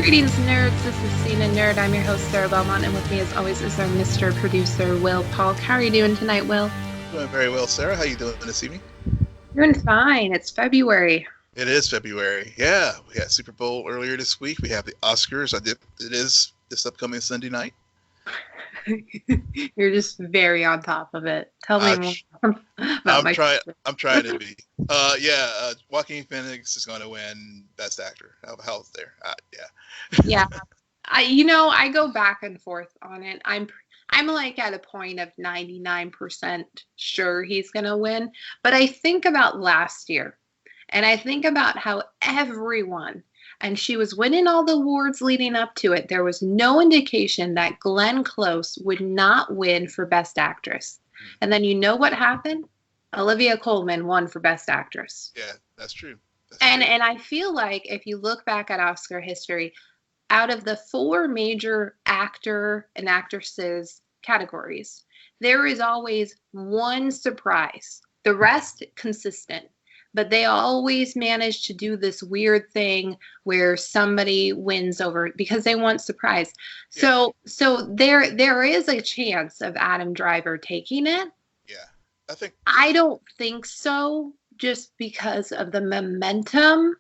Greetings, nerds. This is SNN Nerd. I'm your host, Sarah Belmont, and with me, as always, is our Mr. Producer Will Polk. How are you doing tonight, Will? Doing very well, Sarah. How you doing this evening? Doing fine. It's February. It is February. Yeah, we had Super Bowl earlier this week. We have the Oscars. It is this upcoming Sunday night. You're just very on top of it. Tell me more about I'm trying to be. Joaquin Phoenix is going to win Best Actor. How's there? Yeah. I go back and forth on it. I'm like at a point of 99% sure he's going to win. But I think about last year, and I think about how everyone, and she was winning all the awards leading up to it. There was no indication that Glenn Close would not win for Best Actress. And then you know what happened? Olivia Colman won for Best Actress. Yeah, that's true. And I feel like if you look back at Oscar history, out of the 4 major actor and actresses categories, there is always one surprise. The rest consistent. But they always manage to do this weird thing where somebody wins over because they want surprise. Yeah. So there is a chance of Adam Driver taking it. Yeah, I don't think so, just because of the momentum.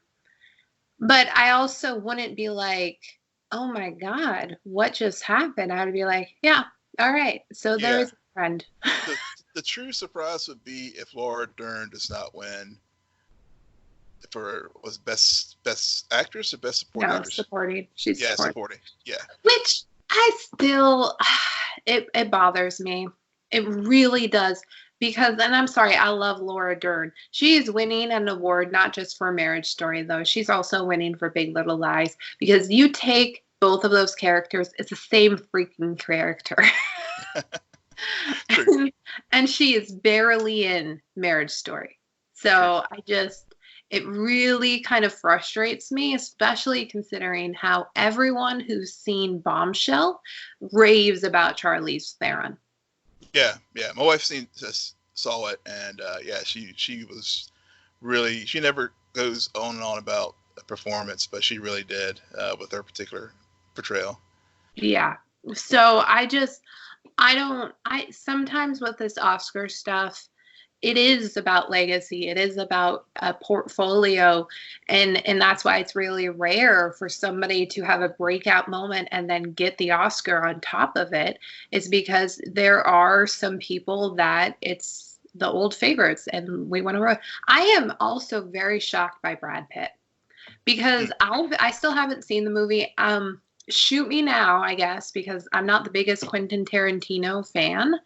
But I also wouldn't be like, oh my God, what just happened? I would be like, yeah, all right. So there's a trend. The true surprise would be if Laura Dern does not win. Was best actress or best supporting actress? Supporting. She's supporting. Yeah. Which I still, it bothers me. It really does. Because, and I'm sorry, I love Laura Dern. She is winning an award, not just for Marriage Story, though. She's also winning for Big Little Lies. Because you take both of those characters, it's the same freaking character. and she is barely in Marriage Story. So it really kind of frustrates me, especially considering how everyone who's seen Bombshell raves about Charlize Theron. Yeah. My wife saw it, and she was really. She never goes on and on about a performance, but she really did with her particular portrayal. Yeah. So I sometimes with this Oscar stuff, it is about legacy. It is about a portfolio. And that's why it's really rare for somebody to have a breakout moment and then get the Oscar on top of it. It's because there are some people that it's the old favorites and we want to. I am also very shocked by Brad Pitt because I still haven't seen the movie. Shoot me now, I guess, because I'm not the biggest Quentin Tarantino fan.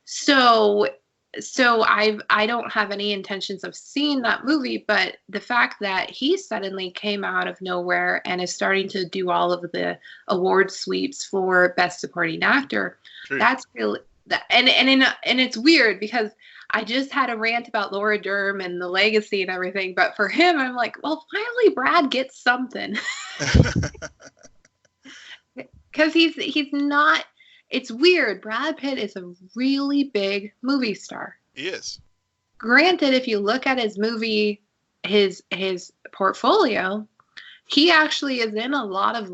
So I don't have any intentions of seeing that movie, but the fact that he suddenly came out of nowhere and is starting to do all of the award sweeps for Best Supporting Actor, that's really and it's weird because I just had a rant about Laura Dern and the legacy and everything, but for him, I'm like, well, finally Brad gets something because he's not. It's weird. Brad Pitt is a really big movie star. He is. Granted, if you look at his movie, his portfolio, he actually is in a lot of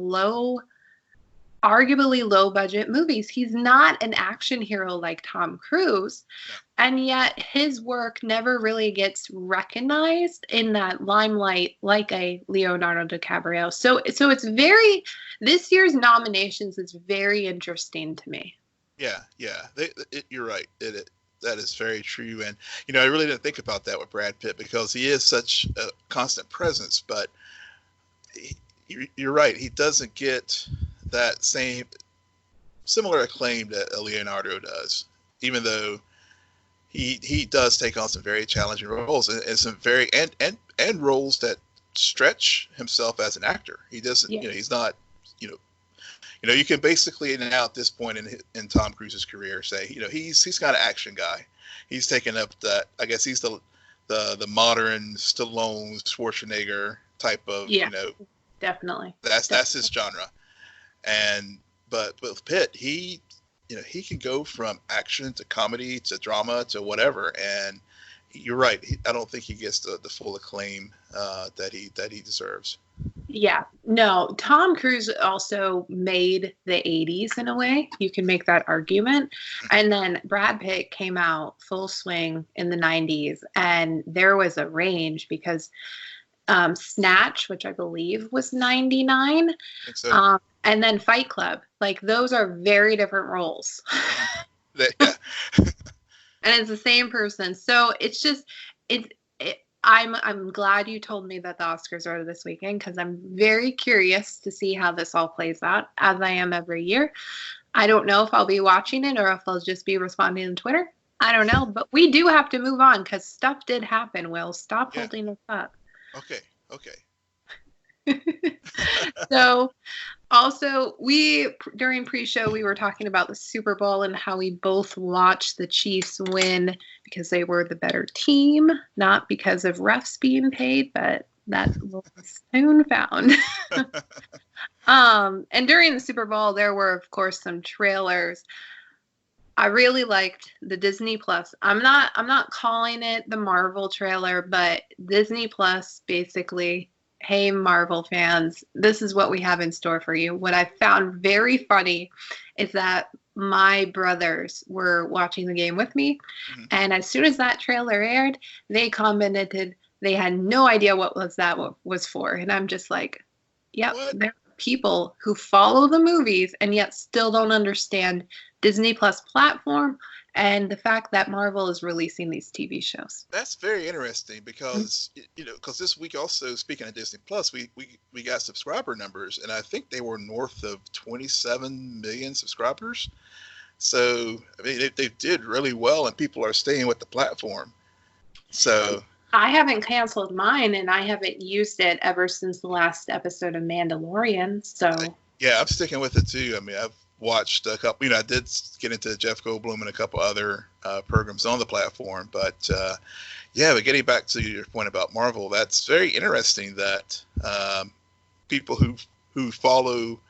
arguably low budget movies. He's not an action hero like Tom Cruise. No. And yet his work never really gets recognized in that limelight like a Leonardo DiCaprio. So it's this year's nominations is very interesting to me. Yeah. You're right. That is very true. And, I really didn't think about that with Brad Pitt because he is such a constant presence, but you're right. He doesn't get that similar acclaim that Leonardo does, even though he does take on some very challenging roles and some very and roles that stretch himself as an actor. He doesn't, he's not, you can basically now at this point in Tom Cruise's career say, he's kind of action guy. He's taken up that. I guess he's the modern Stallone, Schwarzenegger type of, definitely. That's his genre. But with Pitt, he can go from action to comedy to drama to whatever, and you're right. I don't think he gets the full acclaim that he deserves. Yeah, no, Tom Cruise also made the 80s in a way. You can make that argument. And then Brad Pitt came out full swing in the 90s, and there was a range because Snatch, which I believe was 99, I think so. and then Fight Club. Like, those are very different roles. Yeah. And it's the same person. So it's just I'm glad you told me that the Oscars are this weekend because I'm very curious to see how this all plays out, as I am every year. I don't know if I'll be watching it or if I'll just be responding on Twitter. I don't know, but we do have to move on because stuff did happen. Will, stop Yeah. holding us up. Okay. Okay. So also, during pre-show we were talking about the Super Bowl and how we both watched the Chiefs win because they were the better team, not because of refs being paid, but that will be soon found. And during the Super Bowl, there were, of course, some trailers. I really liked the Disney Plus. I'm not calling it the Marvel trailer, but Disney Plus basically, hey Marvel fans, this is what we have in store for you. What I found very funny is that my brothers were watching the game with me, and as soon as that trailer aired, they commented they had no idea what was for, and I'm just like, yep, there are people who follow the movies and yet still don't understand Disney Plus platform and the fact that Marvel is releasing these TV shows. That's very interesting because because this week also, speaking of Disney Plus, we got subscriber numbers, and I think they were north of 27 million subscribers. So I mean, they did really well, and people are staying with the platform. So I haven't canceled mine, and I haven't used it ever since the last episode of Mandalorian. So yeah, I'm sticking with it too. I mean, I've watched a couple. I did get into Jeff Goldblum and a couple other programs on the platform, but yeah. But getting back to your point about Marvel, that's very interesting that people who follow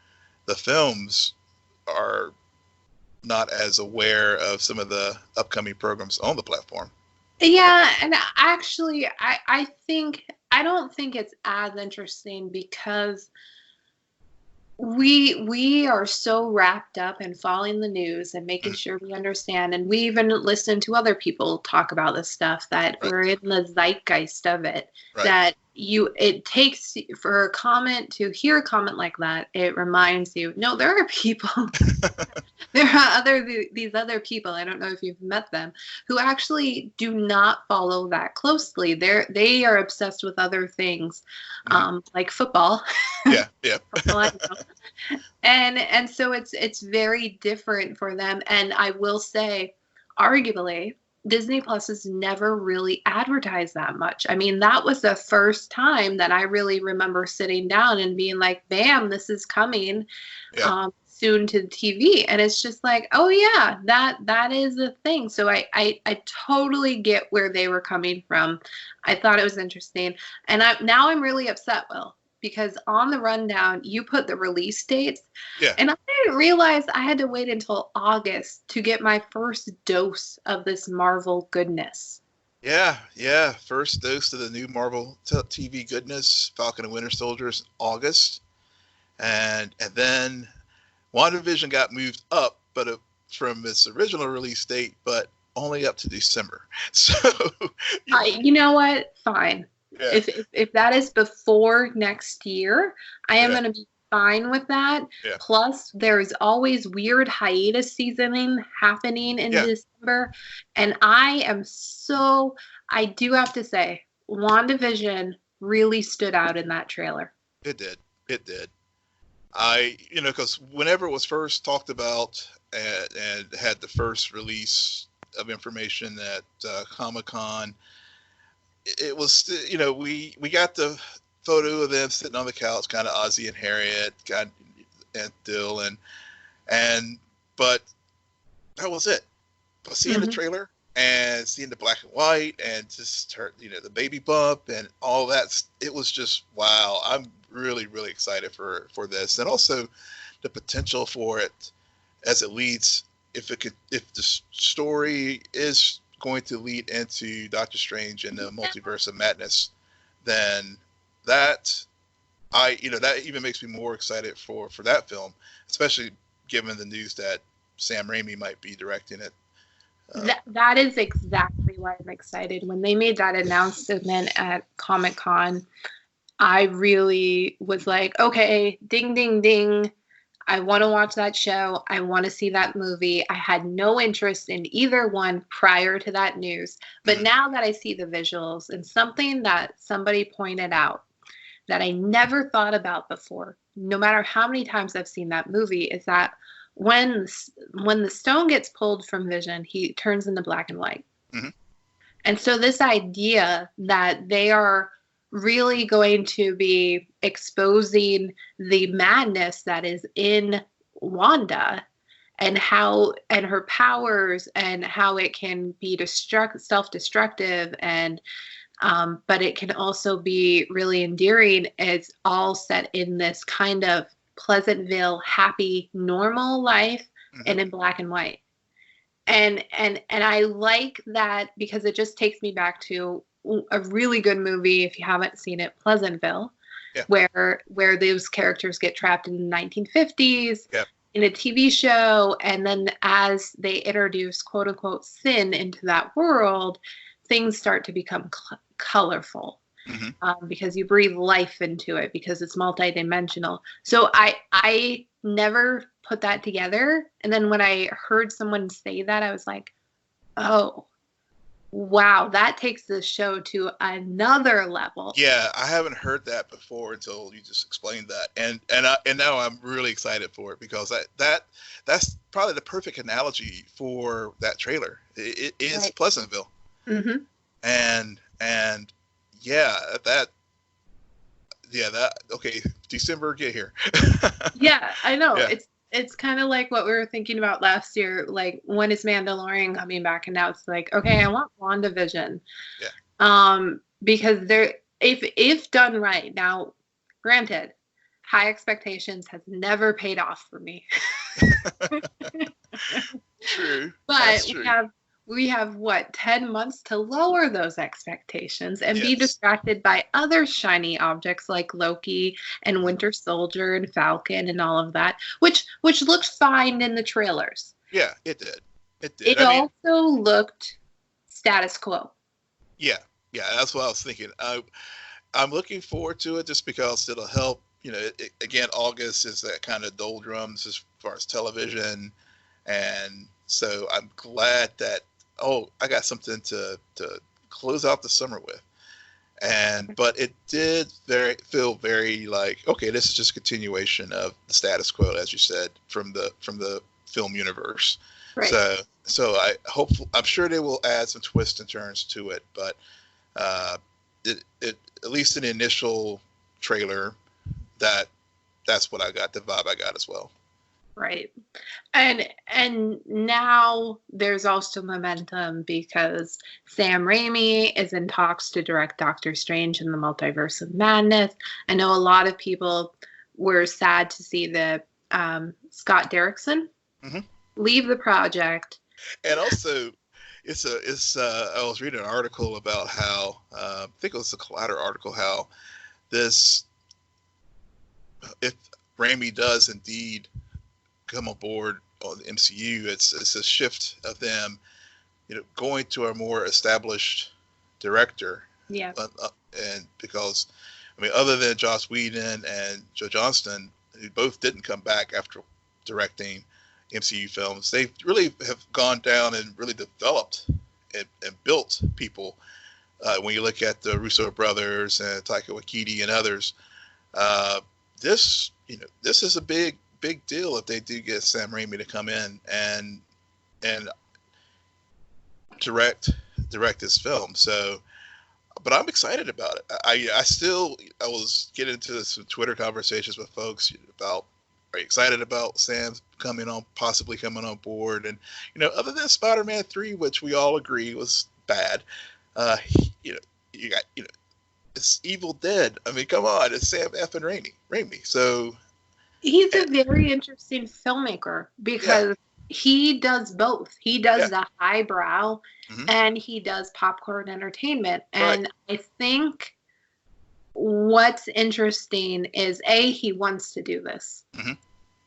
the films are not as aware of some of the upcoming programs on the platform. yeah, and actually, I don't think it's as interesting because we are so wrapped up in following the news and making sure we understand, and we even listen to other people talk about this stuff, that Right. we're in the zeitgeist of it. Right. That it takes for a comment to hear a comment like that, it reminds you, no, there are people there are these other people, I don't know if you've met them, who actually do not follow that closely. They are obsessed with other things, like football. Yeah. And so it's very different for them. And I will say, arguably, Disney Plus has never really advertised that much. I mean, that was the first time that I really remember sitting down and being like, bam, this is coming soon to the TV. And it's just like, oh yeah, that is a thing. So I totally get where they were coming from. I thought it was interesting. And now I'm really upset, Will, because on the rundown, you put the release dates. Yeah. And I didn't realize I had to wait until August to get my first dose of this Marvel goodness. Yeah. First dose of the new Marvel TV goodness, Falcon and Winter Soldiers, August. And then WandaVision got moved up, but from its original release date, but only up to December. So you know what? Fine. Yeah. If that is before next year, I am going to be fine with that. Yeah. Plus, there's always weird hiatus seasoning happening in December. And I do have to say, WandaVision really stood out in that trailer. It did. Because whenever it was first talked about and had the first release of information at Comic-Con, it was, we got the photo of them sitting on the couch, kind of Ozzy and Harriet, and Dill, but that was it. But seeing the trailer and seeing the black and white and just the baby bump and all that, it was just wow. I'm really, really excited for this, and also the potential for it as it leads. If the story is going to lead into Doctor Strange and the Multiverse of Madness, then that that even makes me more excited for that film, especially given the news that Sam Raimi might be directing it. That is exactly why I'm excited. When they made that announcement at Comic-Con, I really was like, okay, ding, ding, ding. I want to watch that show. I want to see that movie. I had no interest in either one prior to that news. But now that I see the visuals, and something that somebody pointed out that I never thought about before, no matter how many times I've seen that movie, is that when the stone gets pulled from Vision, he turns into black and white. Mm-hmm. And so this idea that they are really going to be exposing the madness that is in Wanda and her powers and how it can be self-destructive and but it can also be really endearing. It's all set in this kind of Pleasantville, happy, normal life, and in black and white. And I like that because it just takes me back to a really good movie, if you haven't seen it, Pleasantville, where those characters get trapped in the 1950s in a TV show, and then as they introduce quote unquote sin into that world, things start to become colorful. Because you breathe life into it, because it's multidimensional. So I never put that together. And then when I heard someone say that, I was like, oh, wow, that takes the show to another level. Yeah, I haven't heard that before until you just explained that. And now I'm really excited for it, because that's probably the perfect analogy for that trailer. It is right. Pleasantville. And okay, December, get here. Yeah, I know. Yeah. It's kind of like what we were thinking about last year, like, when is Mandalorian coming back? And now it's like, okay, I want WandaVision. Yeah. Because if done right, now, granted, high expectations has never paid off for me. True. But that's true. we have what, 10 months to lower those expectations and be distracted by other shiny objects like Loki and Winter Soldier and Falcon and all of that, which looked fine in the trailers. Yeah, it did. It also looked status quo. Yeah, that's what I was thinking. I'm looking forward to it just because it'll help. Again, August is that kind of doldrums as far as television, and so I'm glad that I got something to close out the summer with. But it did feel very like, okay, this is just a continuation of the status quo, as you said, from the film universe. Right. So I'm sure they will add some twists and turns to it, but it at least in the initial trailer, that's what I got, the vibe I got as well. Right. And now there's also momentum because Sam Raimi is in talks to direct Doctor Strange in the Multiverse of Madness. I know a lot of people were sad to see that Scott Derrickson leave the project. And also, I was reading an article about how, I think it was a Collider article, how if Raimi does indeed come aboard on the MCU, it's a shift of them, going to a more established director. Yeah. And because, other than Joss Whedon and Joe Johnston, who both didn't come back after directing MCU films, they really have gone down and really developed and built people. When you look at the Russo brothers and Taika Waititi and others, this is a big deal if they do get Sam Raimi to come in and direct this film. So, but I'm excited about it. I was getting into some Twitter conversations with folks about, are you excited about Sam possibly coming on board? And other than Spider-Man 3, which we all agree was bad, you got it's Evil Dead. Come on, it's Sam effing Raimi. So he's a very interesting filmmaker because he does both. He does the highbrow and he does popcorn entertainment. And I think what's interesting is he wants to do this. Mm-hmm.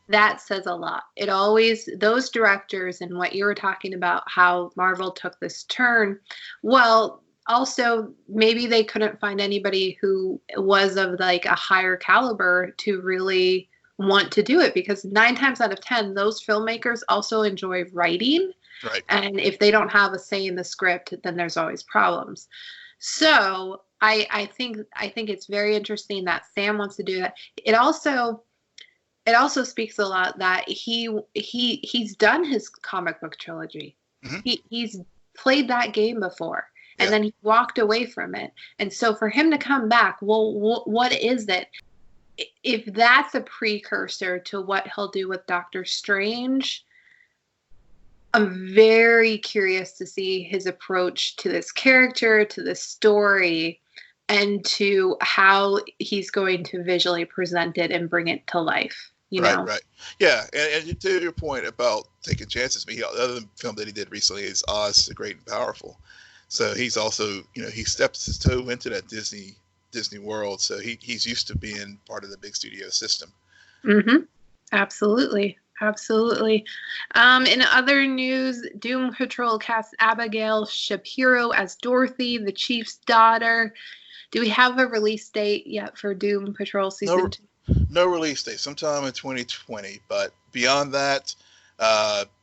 That says a lot. It always, those directors and what you were talking about, how Marvel took this turn. Well, also maybe they couldn't find anybody who was of like a higher caliber to really want to do it, because 9 times out of 10, those filmmakers also enjoy writing. Right. And if they don't have a say in the script, then there's always problems. So I think it's very interesting that Sam wants to do that. It also speaks a lot that he's done his comic book trilogy. Mm-hmm. He's played that game before, and then he walked away from it. And so for him to come back, well, what is it? If that's a precursor to what he'll do with Doctor Strange, I'm very curious to see his approach to this character, to this story, and to how he's going to visually present it and bring it to life. You know? Right. Yeah, and to your point about taking chances, the other film that he did recently is Oz the Great and Powerful. So he's also, he steps his toe into that Disney world. So he's used to being part of the big studio system. Mm-hmm. Absolutely. In other news, Doom Patrol casts Abigail Shapiro as Dorothy, the Chief's daughter. Do we have a release date yet for Doom Patrol season 2? No release date. Sometime in 2020. But beyond that,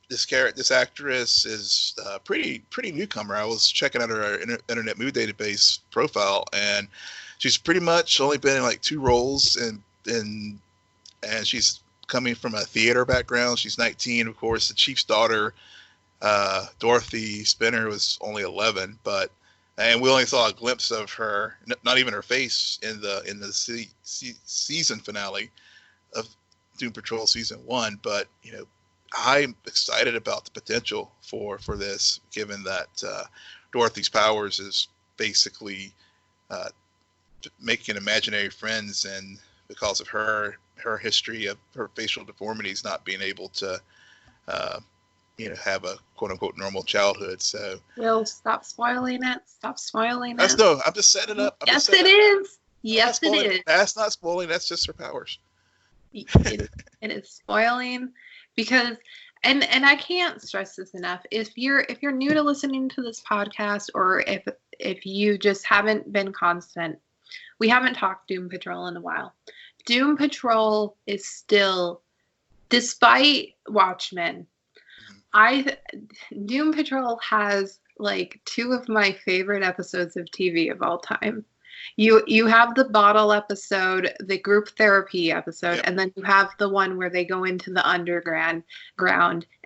this actress is a pretty newcomer. I was checking out her Internet Movie Database profile, and she's pretty much only been in like 2 roles, and she's coming from a theater background. She's 19, of course. The Chief's daughter, Dorothy Spinner, was only 11, and we only saw a glimpse of her, not even her face, in the season finale of Doom Patrol season 1. But I'm excited about the potential for this, given that Dorothy's powers is basically making imaginary friends, and because of her history of her facial deformities, not being able to have a quote unquote normal childhood. So Will, stop spoiling it. I'm just setting it up. Yes, it is. Yes, it is. That's not spoiling. That's just her powers. It is spoiling, because and I can't stress this enough. If you're new to listening to this podcast, or if you just haven't been constant, we haven't talked Doom Patrol in a while. Doom Patrol is still, despite Watchmen, Doom Patrol has like 2 of my favorite episodes of TV of all time. You have the bottle episode, the group therapy episode, and then you have the one where they go into the underground.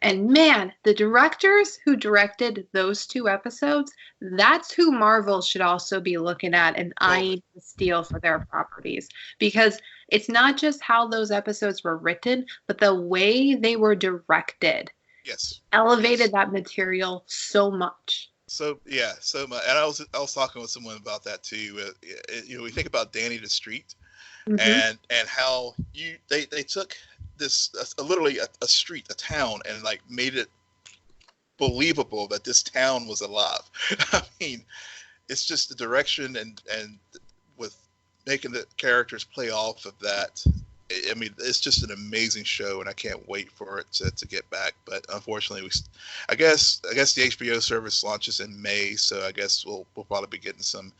And man, the directors who directed those 2 episodes, that's who Marvel should also be looking at and eyeing to steal for their properties. Because it's not just how those episodes were written, but the way they were directed. Yes. Elevated that material so much. So much. And I was talking with someone about that too. We think about Danny the Street, and how they took this literally a street, a town, and like made it believable that this town was alive. I mean, it's just the direction and with making the characters play off of that. I mean, it's just an amazing show, and I can't wait for it to get back. But unfortunately, I guess the HBO service launches in May, so I guess we'll probably be getting some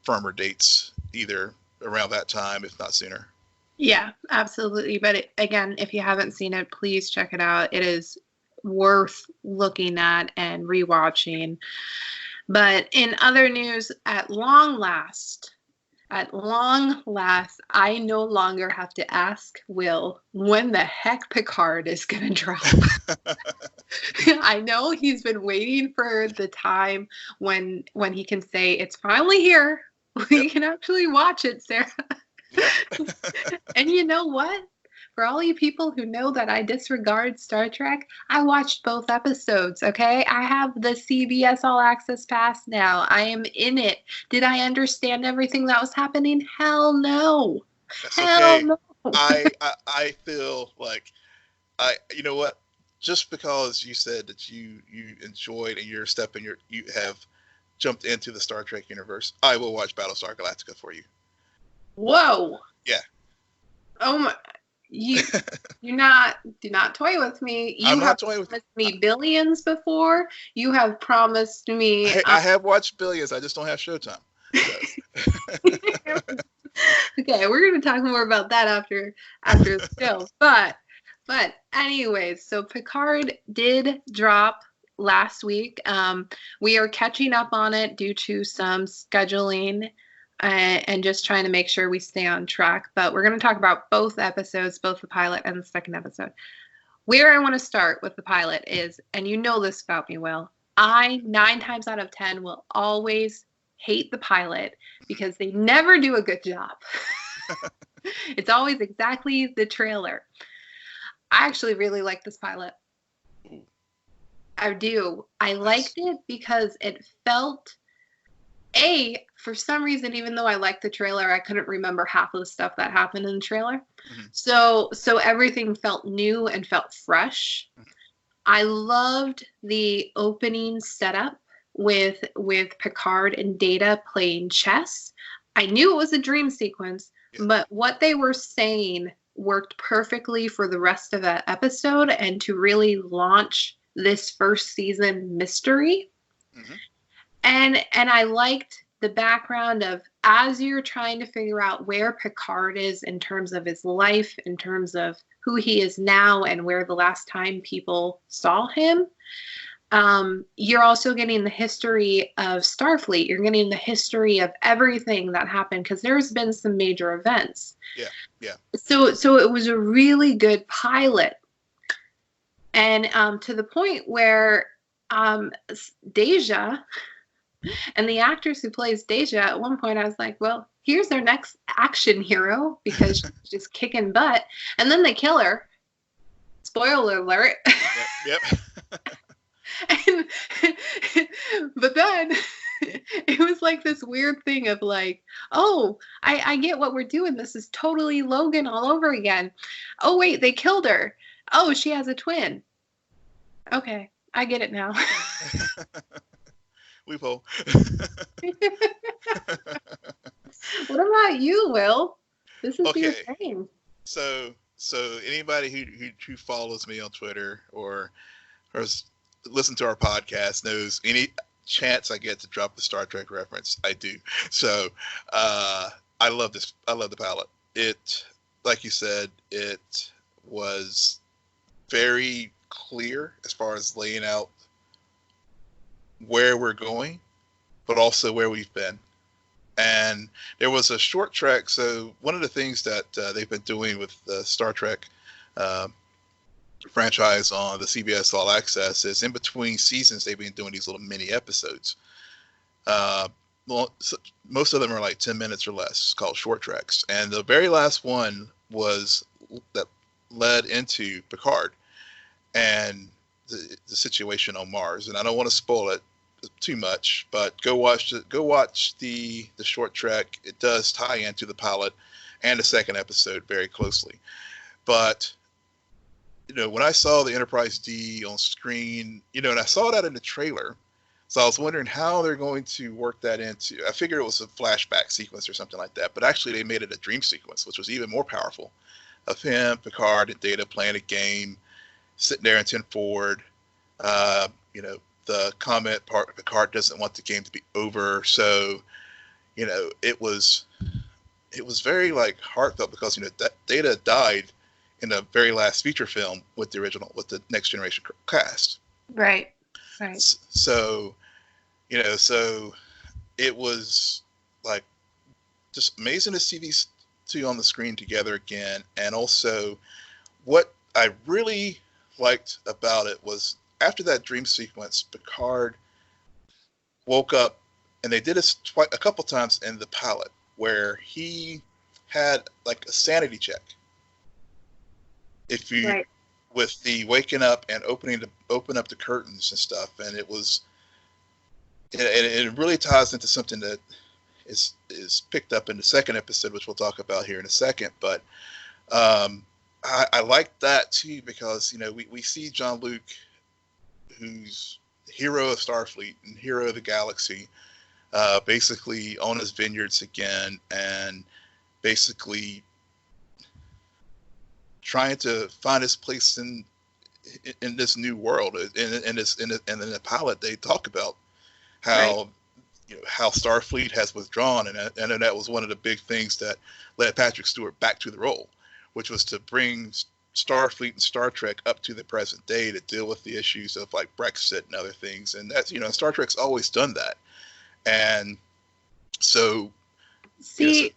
firmer dates either around that time, if not sooner. Yeah, absolutely. But again, if you haven't seen it, please check it out. It is worth looking at and rewatching. But in other news, at long last, I no longer have to ask Will when the heck Picard is going to drop. I know he's been waiting for the time when he can say, it's finally here. We can actually watch it, Sarah. And you know what? For all you people who know that I disregard Star Trek, I watched both episodes, okay? I have the CBS All Access Pass now. I am in it. Did I understand everything that was happening? Hell no. Hell no. I feel like you know what? Just because you said that you enjoyed and you have jumped into the Star Trek universe, I will watch Battlestar Galactica for you. Whoa. Yeah. Oh my. You do not toy with me. You I'm have not toying with promised me Billions before. You have promised me. I have watched Billions. I just don't have Showtime. So. Okay, we're gonna talk more about that after the show. But anyways, so Picard did drop last week. We are catching up on it due to some scheduling and just trying to make sure we stay on track. But we're going to talk about both episodes, both the pilot and the second episode. Where I want to start with the pilot is, and you know this about me, Will, I 9 times out of 10 will always hate the pilot because they never do a good job. It's always exactly the trailer. I actually really like this pilot. I do. I liked it because it felt, for some reason, even though I liked the trailer, I couldn't remember half of the stuff that happened in the trailer. Mm-hmm. So everything felt new and felt fresh. Mm-hmm. I loved the opening setup with Picard and Data playing chess. I knew it was a dream sequence, but what they were saying worked perfectly for the rest of the episode and to really launch this first season mystery. Mm-hmm. And I liked the background of, as you're trying to figure out where Picard is in terms of his life, in terms of who he is now and where the last time people saw him, you're also getting the history of Starfleet. You're getting the history of everything that happened because there's been some major events. Yeah. So it was a really good pilot. And to the point where Deja and the actress who plays Deja, at one point I was like, well, here's our next action hero because she's just kicking butt. And then they kill her. Spoiler alert. Yep. But then it was like this weird thing of like, oh, I get what we're doing. This is totally Logan all over again. Oh, wait, they killed her. Oh, she has a twin. Okay, I get it now. Weepo. What about you, Will? This is your thing. So anybody who follows me on Twitter or listen to our podcast knows any chance I get to drop the Star Trek reference, I do. So I love this. I love the pilot. It, like you said, it was very clear as far as laying out where we're going, but also where we've been. And there was a short track. So one of the things that they've been doing with the Star Trek franchise on the CBS All Access is in between seasons they've been doing these little mini episodes. Most of them are like 10 minutes or less, called short tracks. And the very last one was that led into Picard and the situation on Mars. And I don't want to spoil it too much, but go watch the short track. It does tie into the pilot and the second episode very closely. But when I saw the Enterprise D on screen, and I saw that in the trailer, so I was wondering how they're going to work that into. I figured it was a flashback sequence or something like that, but actually they made it a dream sequence, which was even more powerful, of him, Picard, and Data playing a game, sitting there in 10 forward. The comment part, Picard doesn't want the game to be over, so it was very like heartfelt because that Data died in the very last feature film with the Next Generation cast. Right. So, so it was like just amazing to see these two on the screen together again. And also what I really liked about it was after that dream sequence, Picard woke up, and they did it a couple times in the pilot where he had like a sanity check. If you, with the waking up and open up the curtains and stuff, and it really ties into something that is picked up in the second episode, which we'll talk about here in a second. But I like that too because we see Jean-Luc, who's hero of Starfleet and hero of the galaxy, basically on his vineyards again, and basically trying to find his place in this new world. And in the pilot, they talk about how how Starfleet has withdrawn, and then that was one of the big things that led Patrick Stewart back to the role, which was to bring Starfleet and Star Trek up to the present day to deal with the issues of like Brexit and other things. And that's, Star Trek's always done that. And so, see,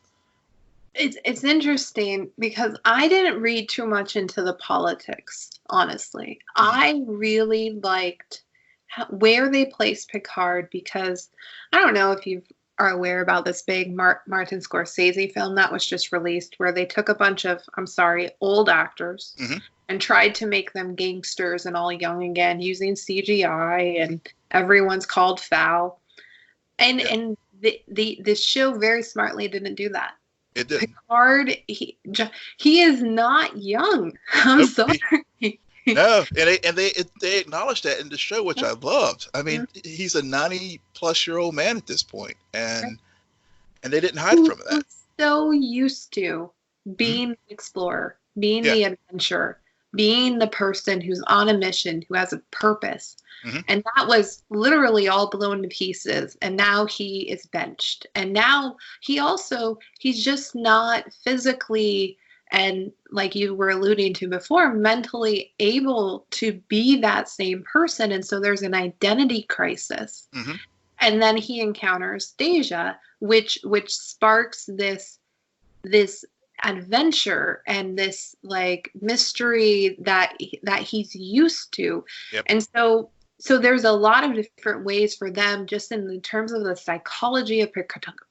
it's interesting because I didn't read too much into the politics, honestly. I really liked where they placed Picard, because I don't know if you are aware about this big Martin Scorsese film that was just released, where they took a bunch of, old actors and tried to make them gangsters and all young again using CGI, and everyone's called foul. And the show very smartly didn't do that. It did. Picard, he is not young. I'm sorry. No, and they acknowledged that in the show, which I loved. I mean, he's a 90-plus-year-old man at this point, and they didn't hide from that. So used to being an explorer, being the adventurer, being the person who's on a mission, who has a purpose. And that was literally all blown to pieces. And now he is benched. And now he's just not physically, and like you were alluding to before, mentally able to be that same person. And so there's an identity crisis. And then he encounters Deja, which sparks this adventure and this like mystery that he's used to. And so there's a lot of different ways for them, just in the terms of the psychology of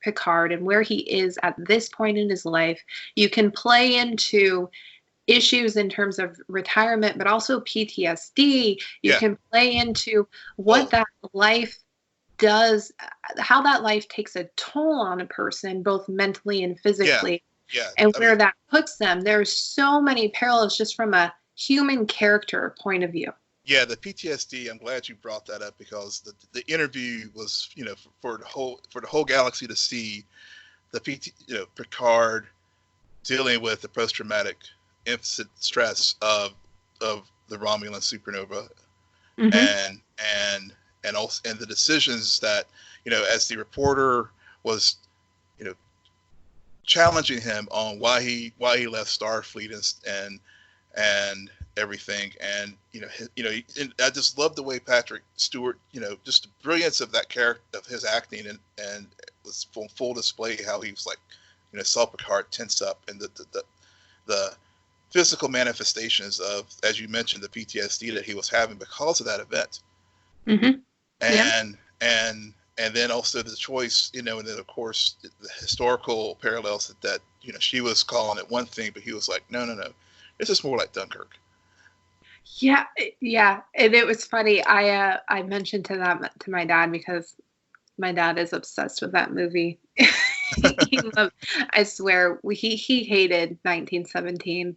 Picard and where he is at this point in his life. You can play into issues in terms of retirement, but also PTSD. You can play into what that life does, how that life takes a toll on a person, both mentally and physically, and where that puts them. There's so many parallels just from a human character point of view. Yeah, the PTSD. I'm glad you brought that up, because the interview was, for the whole galaxy to see Picard dealing with the post-traumatic stress of the Romulan supernova, and also the decisions that as the reporter was challenging him on why he left Starfleet and everything, and and I just love the way Patrick Stewart, just the brilliance of that character, of his acting, and it was full display how he was like, saw Picard tense up, and the physical manifestations of, as you mentioned, the PTSD that he was having because of that event, and then also the choice, and then of course the historical parallels that she was calling it one thing, but he was like, no, this is more like Dunkirk. Yeah, and it was funny. I mentioned to my dad, because my dad is obsessed with that movie. I swear, he hated 1917,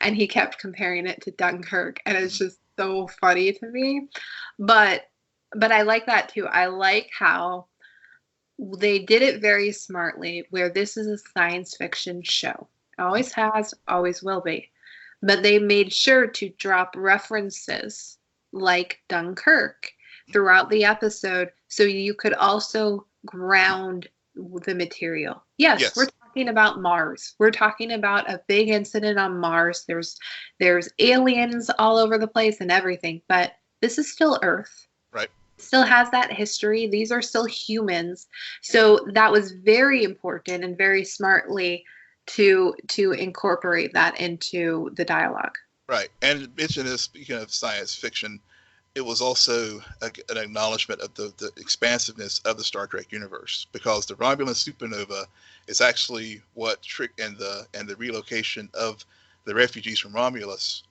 and he kept comparing it to Dunkirk, and it's just so funny to me. But I like that too. I like how they did it very smartly, where this is a science fiction show. Always has, always will be. But they made sure to drop references like Dunkirk throughout the episode, so you could also ground the material. Yes, we're talking about Mars. We're talking about a big incident on Mars. There's aliens all over the place and everything, but this is still Earth. Right. It still has that history. These are still humans. So that was very important and very smartly to incorporate that into the dialogue. Right. And mention this, speaking of science fiction, it was also an acknowledgement of the expansiveness of the Star Trek universe, because the Romulan supernova is actually what and the relocation of the refugees from Romulus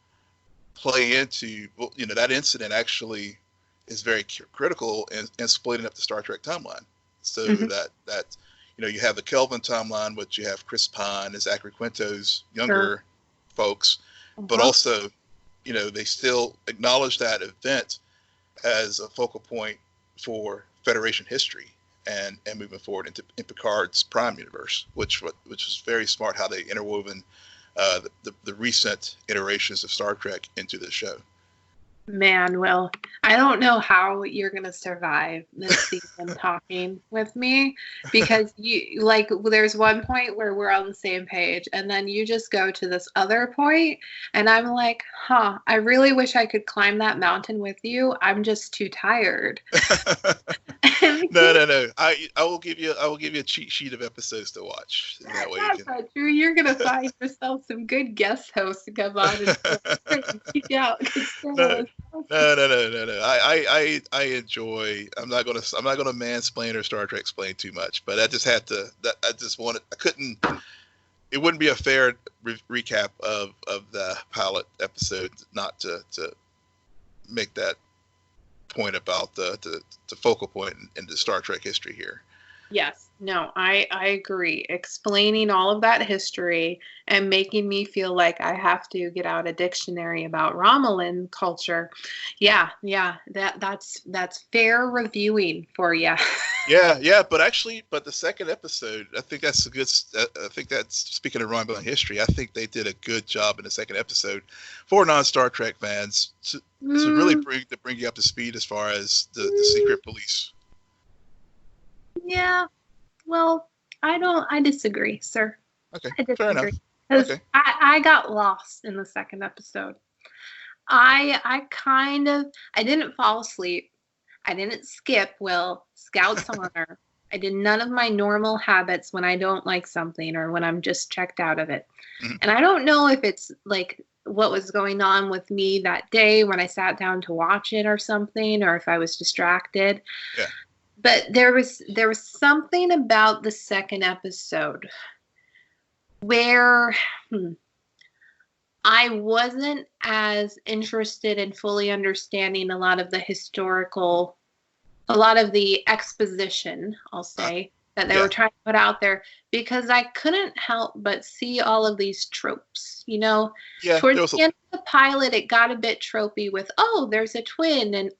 play into. Well, that incident actually is very critical in splitting up the Star Trek timeline. So that you have the Kelvin timeline, which you have Chris Pine and Zachary Quinto's younger folks, but also, they still acknowledge that event as a focal point for Federation history. and moving forward in Picard's Prime universe, which was very smart how they interwoven the recent iterations of Star Trek into the show. Man, well, I don't know how you're going to survive this season talking with me, because you, like, there's one point where we're on the same page, and then you just go to this other point, and I'm like, I really wish I could climb that mountain with you. I'm just too tired. No. I will give you a cheat sheet of episodes to watch. That way That's not true. You're gonna find yourself some good guest hosts to come on and keep you out. No. I enjoy. I'm not gonna mansplain or Star Trek explain too much, but I just had to. I just wanted. I couldn't. It wouldn't be a fair recap of the pilot episode not to make that point about the focal point in the Star Trek history here. Yes, no, I agree. Explaining all of that history and making me feel like I have to get out a dictionary about Romulan culture. Yeah, that's fair reviewing for you. Yeah, but the second episode, I think that's speaking of Romulan history, I think they did a good job in the second episode for non-Star Trek fans to really bring you up to speed as far as the secret police. Yeah, well, I disagree, sir. Okay, I disagree. fair enough. Because Okay. I got lost in the second episode. I didn't fall asleep. I didn't skip Scout's honor. I did none of my normal habits when I don't like something or when I'm just checked out of it. Mm-hmm. And I don't know if it's like what was going on with me that day when I sat down to watch it or something, or if I was distracted. Yeah. But there was something about the second episode where I wasn't as interested in fully understanding a lot of the exposition, I'll say, that they were trying to put out there, because I couldn't help but see all of these tropes, you know. Yeah, towards the end of the pilot, it got a bit tropey with, there's a twin, and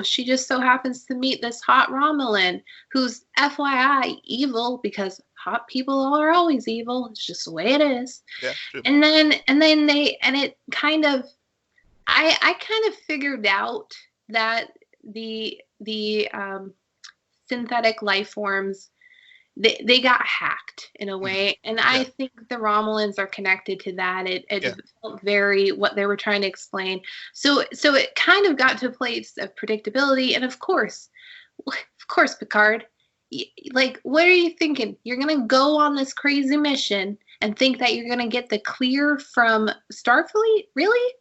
she just so happens to meet this hot Romulan who's FYI evil, because hot people are always evil. It's just the way it is. Yeah, true. And then it kind of, I kind of figured out that the synthetic life forms, they got hacked in a way, and I think the Romulans are connected to that. It felt very what they were trying to explain. So it kind of got to a place of predictability, and of course, Picard, like, what are you thinking? You're gonna go on this crazy mission and think that you're gonna get the clear from Starfleet? Really?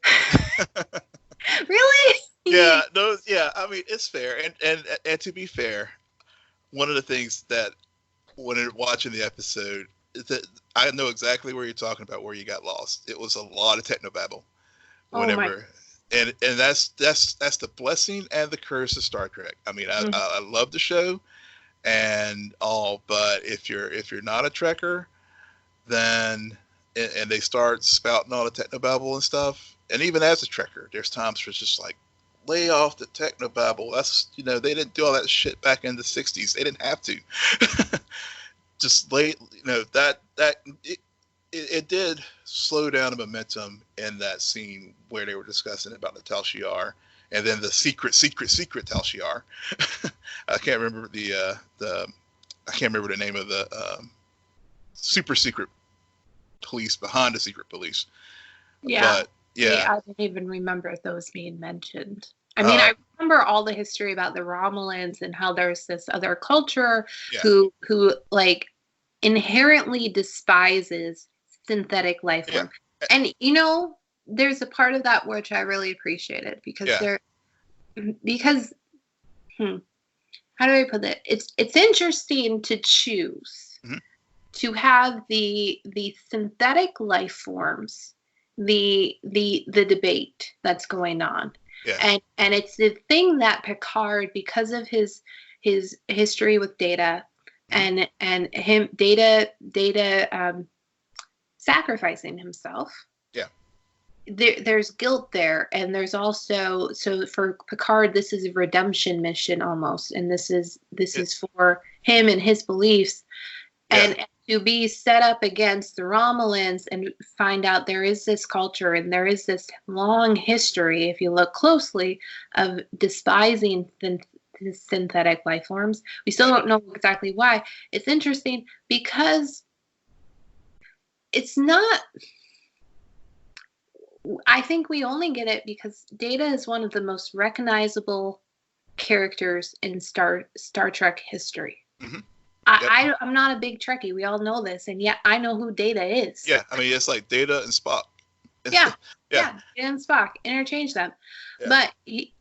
Really? Yeah, no, yeah. I mean, it's fair, and to be fair, one of the things that when watching the episode is that I know exactly where you're talking about, where you got lost. It was a lot of technobabble, whatever, and that's the blessing and the curse of Star Trek. I mean, I love the show and all, but if you're not a Trekker, then and they start spouting all the technobabble and stuff, and even as a Trekker, there's times where it's just like, lay off the technobabble. That's, they didn't do all that shit back in the 60s. They didn't have to. Just it did slow down the momentum in that scene where they were discussing about the Tal Shiar, and then the secret Tal Shiar. I can't remember the name of the super secret police behind the secret police. Yeah. But yeah, I didn't even remember those being mentioned. I mean, I remember all the history about the Romulans and how there's this other culture who like inherently despises synthetic life form. And there's a part of that which I really appreciated, because how do I put it? It's interesting to choose to have the synthetic life forms, the debate that's going on. Yeah. And it's the thing that Picard, because of his history with Data and him Data sacrificing himself. Yeah. There's guilt there, and there's also, so for Picard, this is a redemption mission almost, and this is for him and his beliefs, Yeah. and to be set up against the Romulans and find out there is this culture and there is this long history, if you look closely, of despising synthetic life forms. We still don't know exactly why. It's interesting because it's not. I think we only get it because Data is one of the most recognizable characters in Star Trek history. Mm-hmm. I'm not a big Trekkie. We all know this, and yet I know who Data is. Yeah, I mean, it's like Data and Spock. Yeah. Data and Spock, interchange them. Yeah. But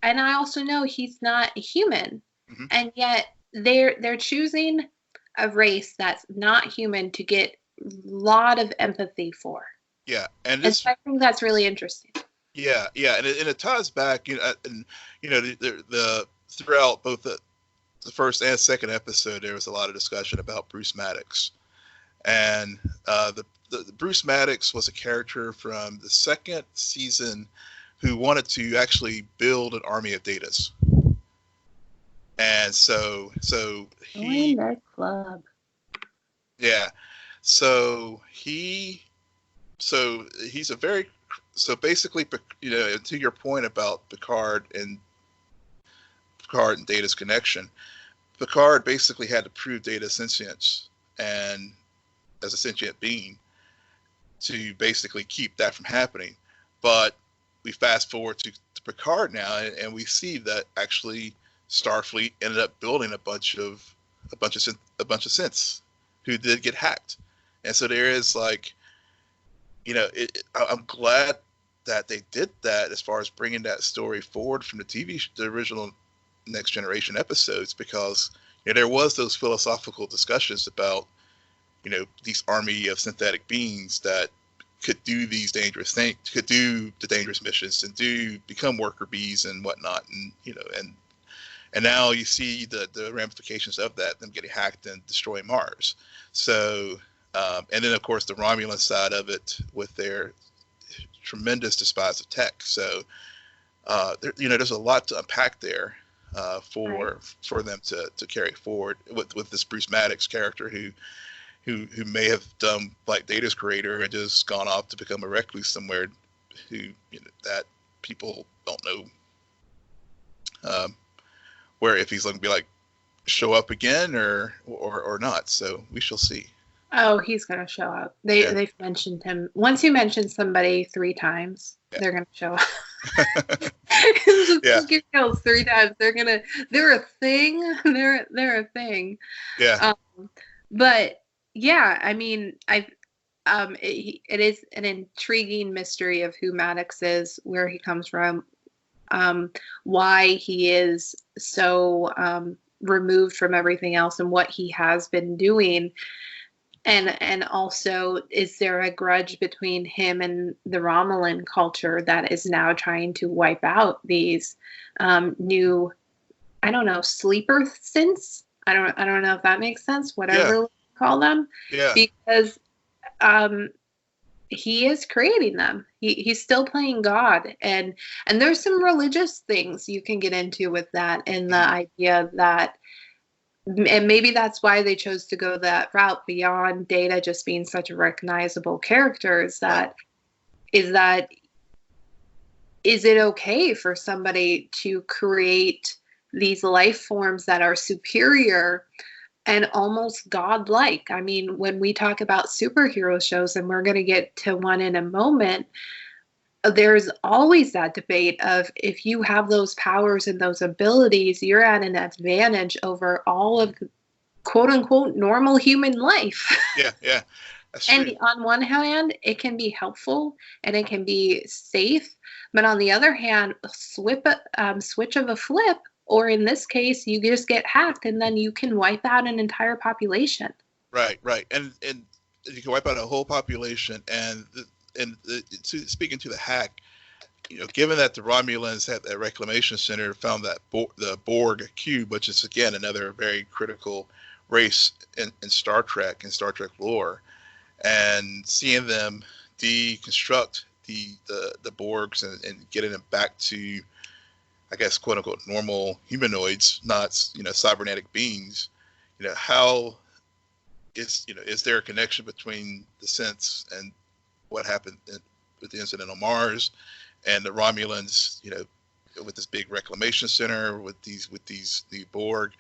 and I also know he's not human, and yet they're choosing a race that's not human to get a lot of empathy for. Yeah, and so I think that's really interesting. Yeah, and it ties back, the throughout both the first and second episode, there was a lot of discussion about Bruce Maddox, and the Bruce Maddox was a character from the second season who wanted to actually build an army of Datas, and so he join that club. Yeah, so he's a very. So basically, to your point about Picard and Data's connection, Picard basically had to prove Data's sentience and as a sentient being to basically keep that from happening. But we fast forward to Picard now, and we see that actually Starfleet ended up building a bunch of synths who did get hacked, and so there is like. I'm glad that they did that as far as bringing that story forward from the original Next Generation episodes, because there was those philosophical discussions about these army of synthetic beings that could do these dangerous things, could do the dangerous missions, and become worker bees and whatnot, and now you see the ramifications of that, them getting hacked and destroying Mars. So. And then, of course, the Romulan side of it with their tremendous despise of tech. So, there's a lot to unpack there for them to carry forward with this Bruce Maddox character who may have done like Data's creator and just gone off to become a recluse somewhere, who that people don't know where if he's going to be like show up again or not. So we shall see. Oh, he's going to show up. They've mentioned him. Once you mention somebody 3 times, they're going to show up. Get kills 3 times. They're a thing. They're a thing. Yeah. But yeah, I mean, it is an intriguing mystery of who Maddox is, where he comes from, why he is so removed from everything else, and what he has been doing. And also, is there a grudge between him and the Romulan culture that is now trying to wipe out these new, I don't know, sleeper synths? I don't know if that makes sense. Whatever we call them. Yeah. Because he is creating them. He's still playing God, and there's some religious things you can get into with that, and the idea that. And maybe that's why they chose to go that route beyond Data just being such a recognizable character. Is it okay for somebody to create these life forms that are superior and almost godlike? I mean, when we talk about superhero shows, and we're going to get to one in a moment, there's always that debate of if you have those powers and those abilities, you're at an advantage over all of quote unquote normal human life. Yeah. That's and true. On one hand, it can be helpful and it can be safe, but on the other hand, switch of a flip, or in this case, you just get hacked and then you can wipe out an entire population. Right, and you can wipe out a whole population, speaking to the hack, given that the Romulans had that reclamation center, found that the Borg cube, which is again another very critical race in Star Trek and Star Trek lore, and seeing them deconstruct the Borgs and getting them back to, I guess, quote unquote, normal humanoids, not cybernetic beings, how is there a connection between the Synths and what happened with the incident on Mars and the Romulans, with this big reclamation center with the Borg,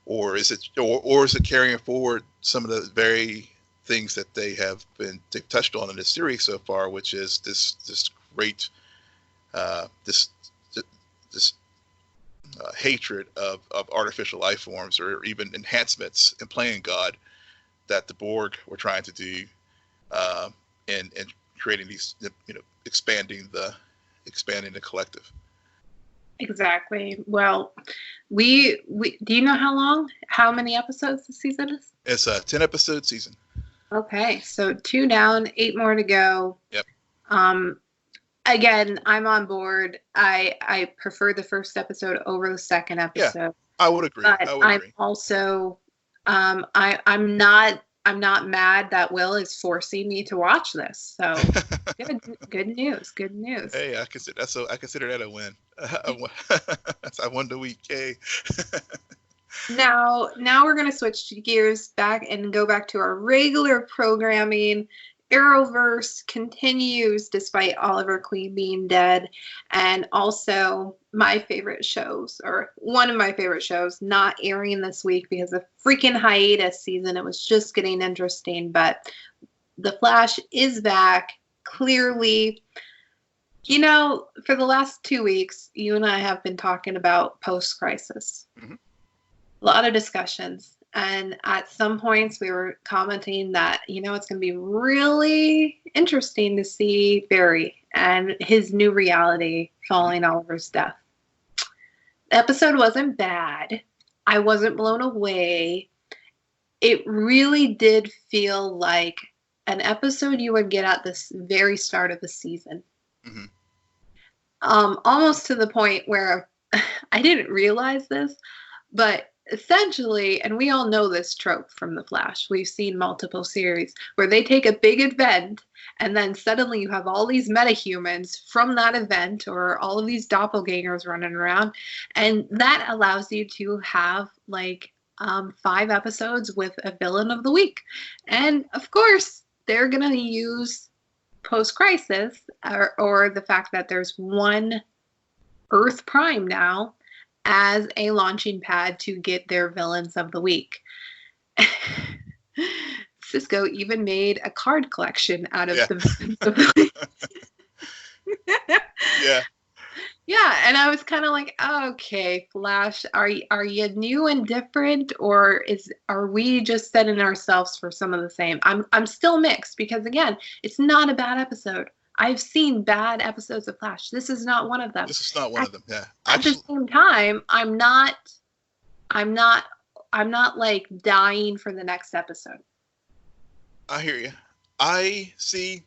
or is it carrying forward some of the very things that they have been touched on in this series so far, which is this great this hatred of artificial life forms, or even enhancements in playing God, that the Borg were trying to do, and creating these, expanding the collective. Exactly. Well, we do you know how many episodes the season is? It's a 10-episode season. Okay, so 2 down, 8 more to go. Yep. Again, I'm on board. I prefer the first episode over the second episode. Yeah, I would agree. But I'm also I'm not mad that Will is forcing me to watch this. So good news. Good news. Hey, I consider that a win. I won the week. Hey. Now we're gonna switch gears back and go back to our regular programming. Arrowverse continues despite Oliver Queen being dead, and also my favorite shows, or one of my favorite shows, not airing this week because of freaking hiatus season. It was just getting interesting, but The Flash is back. Clearly, for the last 2 weeks, you and I have been talking about post-crisis. Mm-hmm. A lot of discussions. And at some points we were commenting that, it's going to be really interesting to see Barry and his new reality following Oliver's death. The episode wasn't bad. I wasn't blown away. It really did feel like an episode you would get at this very start of the season. Mm-hmm. Almost to the point where I didn't realize this, but essentially, and we all know this trope from The Flash, we've seen multiple series where they take a big event and then suddenly you have all these metahumans from that event, or all of these doppelgangers running around, and that allows you to have 5 episodes with a villain of the week. And of course they're gonna use post-crisis or the fact that there's one Earth Prime now as a launching pad to get their villains of the week. Cisco even made a card collection out of the villains of the week. Yeah. Yeah, and I was kind of like, okay, Flash, are you new and different, or are we just setting ourselves for some of the same? I'm still mixed because, again, it's not a bad episode. I've seen bad episodes of Flash. This is not one of them. This is not one of them. Yeah. At the same time, I'm not dying for the next episode. I hear you. I see.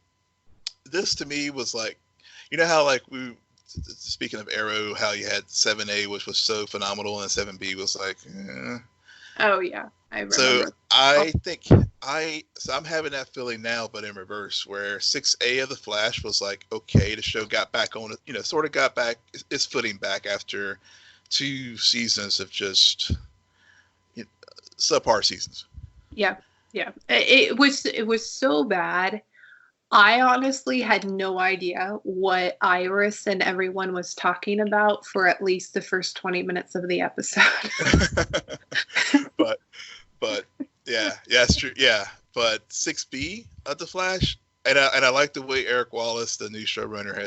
This to me was like, how speaking of Arrow, how you had 7A, which was so phenomenal, and 7B was like, Oh yeah, I remember. So I think I'm having that feeling now, but in reverse, where 6A of The Flash was like, okay, the show got back on, sort of got back its footing back after 2 seasons of just subpar seasons. Yeah. It was so bad. I honestly had no idea what Iris and everyone was talking about for at least the first 20 minutes of the episode. but yeah, it's true. Yeah, but 6B of The Flash, and I like the way Eric Wallace, the new showrunner,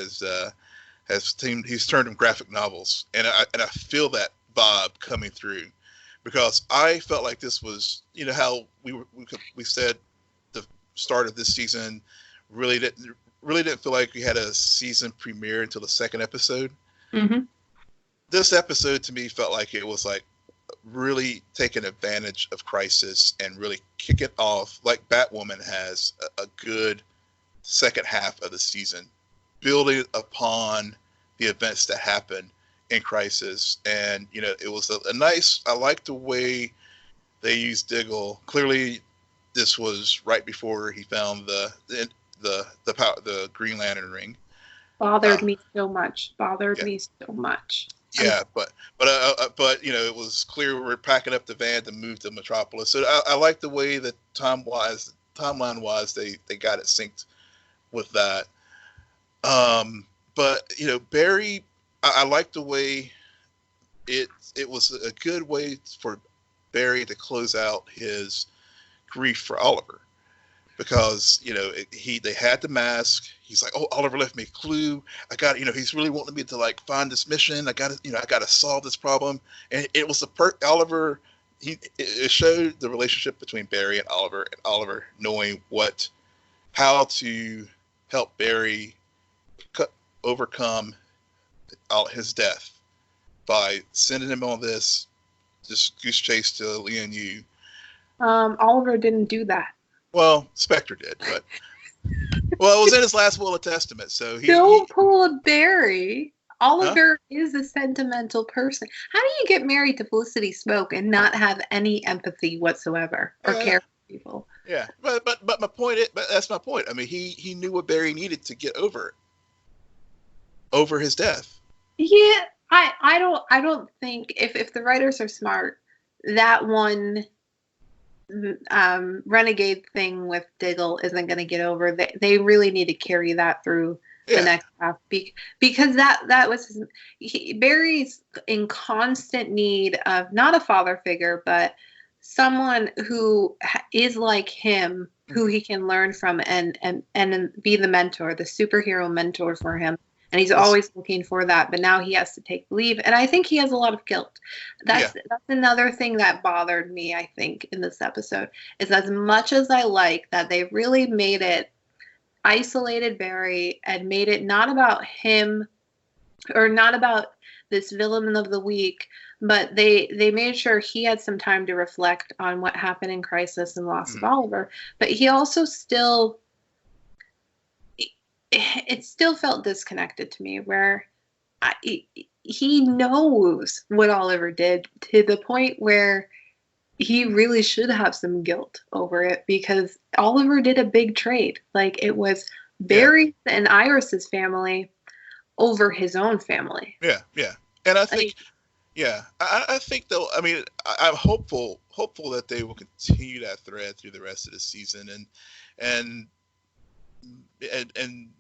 he's turned them graphic novels, and I feel that vibe coming through, because I felt like this was, how we said the start of this season really didn't feel like we had a season premiere until the 2nd episode. Mm-hmm. This episode to me felt like it was like really taking advantage of Crisis and really kick it off like Batwoman has a good second half of the season, building upon the events that happened in Crisis. And it was a nice, I like the way they used Diggle. Clearly this was right before he found the Green Lantern ring. Bothered me so much. Yeah, but it was clear we were packing up the van to move to Metropolis. So I like the way that timeline wise they got it synced with that. But Barry, I like the way it was a good way for Barry to close out his grief for Oliver, because they had the mask. He's like, oh, Oliver left me a clue. I got he's really wanting me to like find this mission. I got to I got to solve this problem. And it was Oliver. It showed the relationship between Barry and Oliver knowing how to help Barry overcome his death by sending him on this goose chase to Lian. Oliver didn't do that. Well, Spectre did, but it was in his last will and testament. So don't pull a Barry. Oliver is a sentimental person. How do you get married to Felicity Smoke and not have any empathy whatsoever or care for people? Yeah, but my point is, that's my point. I mean, he knew what Barry needed to get over his death. Yeah, I don't think if the writers are smart, that one renegade thing with Diggle isn't going to get over. They really need to carry that through the next half, because that was Barry's in constant need of not a father figure, but someone who is like him, who he can learn from and be the mentor, the superhero mentor for him. And he's always looking for that, but now he has to take leave. And I think he has a lot of guilt. That's another thing that bothered me, I think, in this episode, is as much as I like that they really made it isolated Barry and made it not about him or not about this villain of the week, but they made sure he had some time to reflect on what happened in Crisis and loss of Oliver. But he also still... it still felt disconnected to me, where he knows what Oliver did to the point where he really should have some guilt over it, because Oliver did a big trade. Like, it was Barry and Iris's family over his own family. Yeah. And I think, I think though, I mean, I'm hopeful that they will continue that thread through the rest of the season, and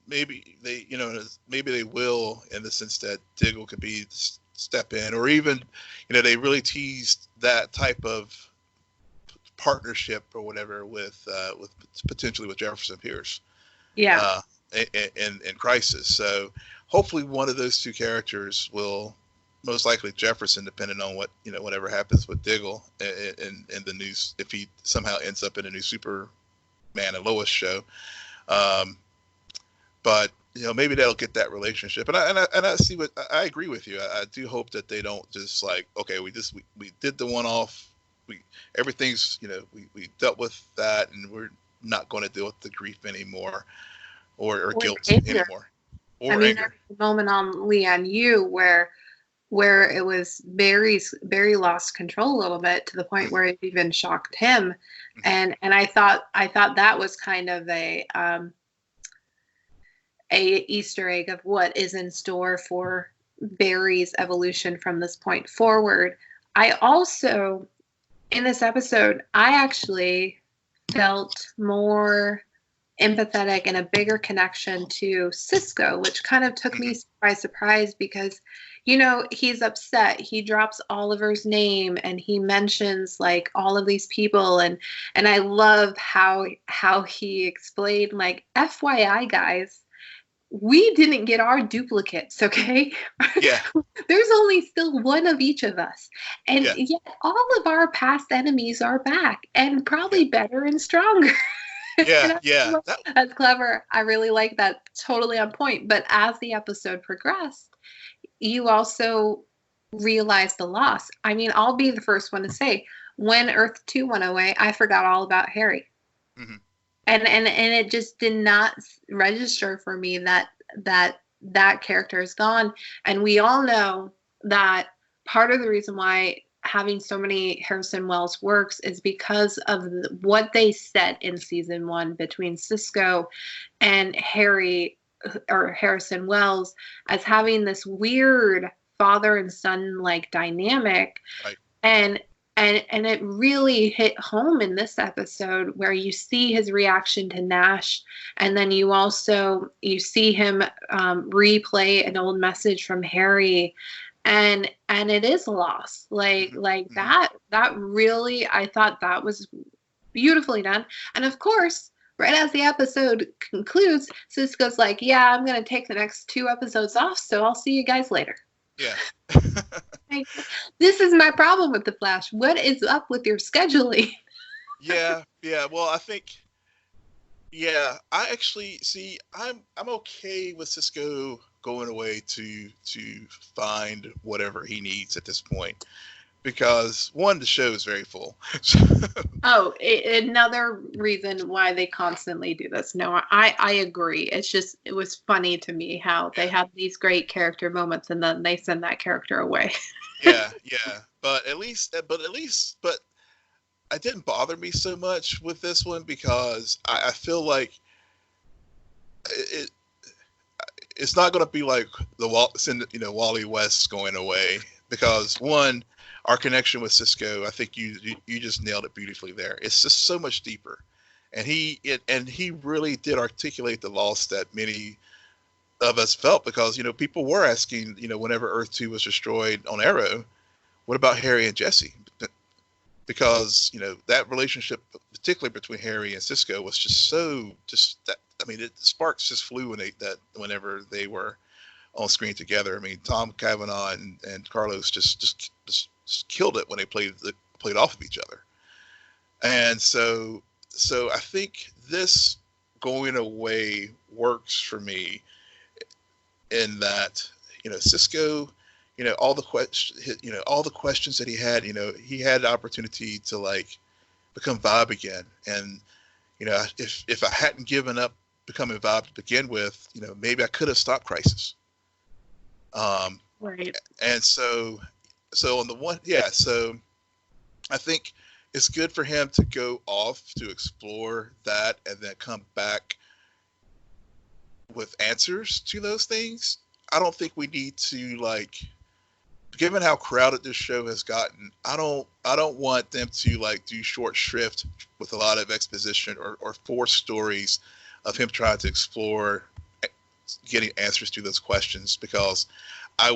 maybe they will, in the sense that Diggle could be step in, or even they really teased that type of partnership or whatever with potentially with Jefferson Pierce in Crisis. So hopefully one of those two characters will, most likely Jefferson, depending on what whatever happens with Diggle in the news, if he somehow ends up in a new Superman and Lois show. But maybe that'll get that relationship, and I see what I agree with you. I do hope that they don't just like, okay, we did the one off, everything's we dealt with that, and we're not going to deal with the grief anymore, or guilt anymore, or anger. There's a moment on Lian Yu where it was Barry lost control a little bit, to the point where it even shocked him. And I thought that was kind of a Easter egg of what is in store for Barry's evolution from this point forward. I also, in this episode, I actually felt more empathetic and a bigger connection to Cisco, which kind of took me by surprise, because he's upset. He drops Oliver's name and he mentions like all of these people, and I love how he explained, like, FYI guys, we didn't get our duplicates, okay? Yeah. There's only still one of each of us. And yet all of our past enemies are back, and probably better and stronger. Yeah. That's clever. I really like that. Totally on point. But as the episode progressed, you also realize the loss. I mean, I'll be the first one to say, when Earth 2 went away, I forgot all about Harry. Mm-hmm. And it just did not register for me that character is gone. And we all know that part of the reason why having so many Harrison Wells works is because of what they set in season 1 between Cisco and Harry, or Harrison Wells, as having this weird father and son like dynamic. Right. And it really hit home in this episode where you see his reaction to Nash, and then you see him replay an old message from Harry, and it is loss. Mm-hmm. That really, I thought that was beautifully done. And of course, right as the episode concludes, Cisco's like, yeah, I'm gonna take the next 2 episodes off, so I'll see you guys later. Yeah. Like, this is my problem with the Flash. What is up with your scheduling? Yeah. Well, I think. Yeah, I actually see. I'm okay with Cisco going away to find whatever he needs at this point, because one, the show is very full. Oh, another reason why they constantly do this. No, I agree. It's just, it was funny to me how they have these great character moments and then they send that character away. Yeah. But at least, it didn't bother me so much with this one, because I feel like it's not going to be like Wally West going away, because one, our connection with Cisco, I think you just nailed it beautifully there. It's just so much deeper, and he really did articulate the loss that many of us felt, because people were asking, whenever Earth 2 was destroyed on Arrow, what about Harry and Jesse? Because that relationship, particularly between Harry and Cisco, was just that. I mean, the sparks just flew whenever they were on screen together. I mean, Tom Cavanaugh and Carlos just killed it when they played off of each other. And so I think this going away works for me, in that Cisco, all the questions that he had, he had the opportunity to like become Vibe again. And if I hadn't given up becoming Vibe to begin with, maybe I could have stopped Crisis. Right. And so on the one, so I think it's good for him to go off to explore that and then come back with answers to those things. I don't think we need to, given how crowded this show has gotten, I don't want them to do short shrift with a lot of exposition or force stories of him trying to explore getting answers to those questions, because I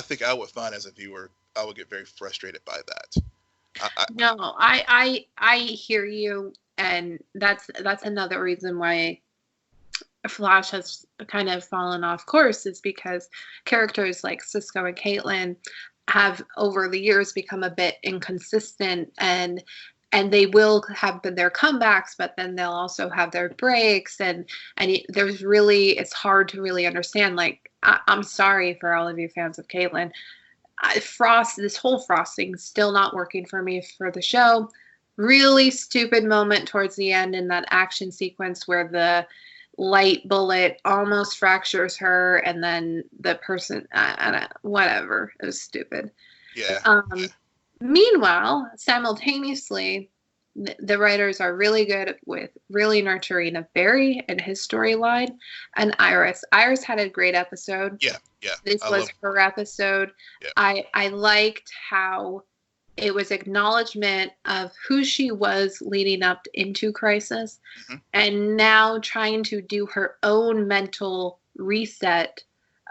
think I would find as a viewer, I would get very frustrated by that. I hear you, and that's another reason why Flash has kind of fallen off course, is because characters like Cisco and Caitlin have over the years become a bit inconsistent, and they will have their comebacks, but then they'll also have their breaks, and it's hard to really understand. I'm sorry for all of you fans of Caitlin. This whole frosting still not working for me for the show. Really stupid moment towards the end in that action sequence where the light bullet almost fractures her, and then the person, whatever. It was stupid. Yeah. Meanwhile, simultaneously, the writers are really good with really nurturing a Barry and his storyline, and Iris. Iris had a great episode. Yeah. This was her episode. Yeah. I liked how it was acknowledgement of who she was leading up into Crisis, mm-hmm. and now trying to do her own mental reset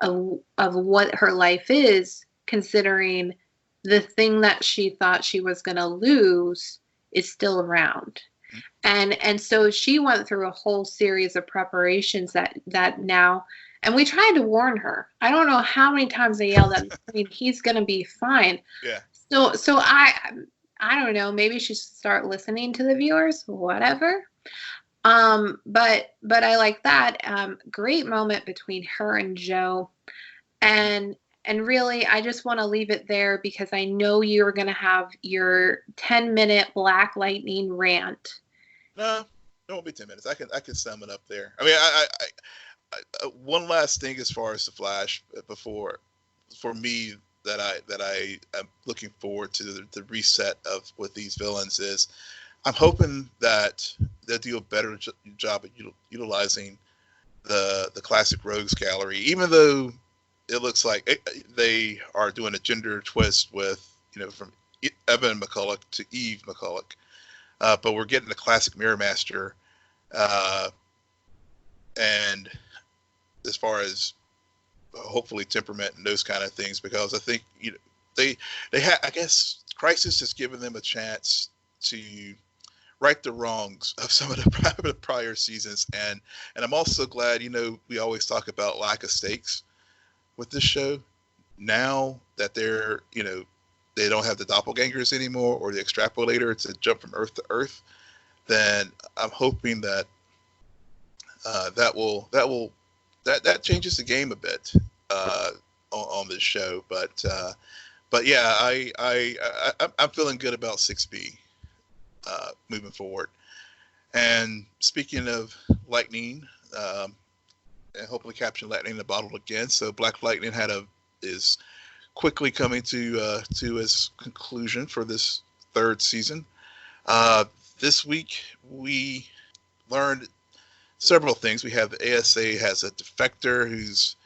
of what her life is, considering the thing that she thought she was going to lose is still around. Mm-hmm. And so she went through a whole series of preparations that now, and we tried to warn her. I don't know how many times they yelled at me, he's going to be fine. Yeah. So I don't know, maybe she should start listening to the viewers, whatever. But I like that. Great moment between her and Joe. And really, I just want to leave it there, because I know you're going to have your 10-minute Black Lightning rant. No, it won't be 10 minutes. I can sum it up there. I mean, I one last thing as far as the Flash for me that I am looking forward to the reset of with these villains is, I'm hoping that they'll do a better job at utilizing the classic Rogues gallery, even though it looks like they are doing a gender twist with, from Evan McCulloch to Eve McCulloch. But we're getting the classic Mirror Master. And as far as hopefully temperament and those kind of things, because I think, they I guess Crisis has given them a chance to right the wrongs of some of the prior seasons. And I'm also glad, we always talk about lack of stakes with this show. Now that they're, they don't have the doppelgangers anymore or the extrapolator to jump from Earth to Earth, then I'm hoping that that changes the game a bit on this show. But yeah, I'm feeling good about 6B moving forward. And speaking of lightning, and hopefully capturing lightning in the bottle again. So Black Lightning is quickly coming to its conclusion for this third season. This week we learned several things. We have the ASA has a defector who's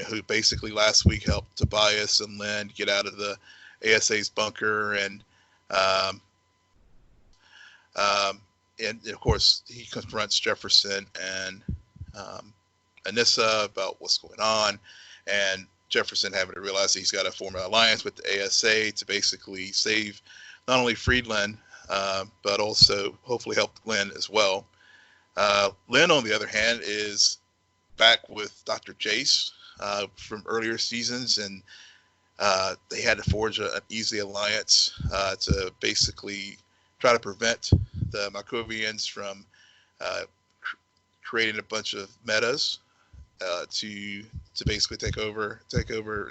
who basically last week helped Tobias and Lynn get out of the ASA's bunker, and of course he confronts Jefferson and Anissa about what's going on, and Jefferson having to realize that he's got to form an alliance with the ASA to basically save not only Friedland, but also hopefully help Lynn as well. Lynn, on the other hand, is back with Dr. Jace from earlier seasons, and they had to forge an easy alliance to basically try to prevent the Markovians from creating a bunch of metas to basically take over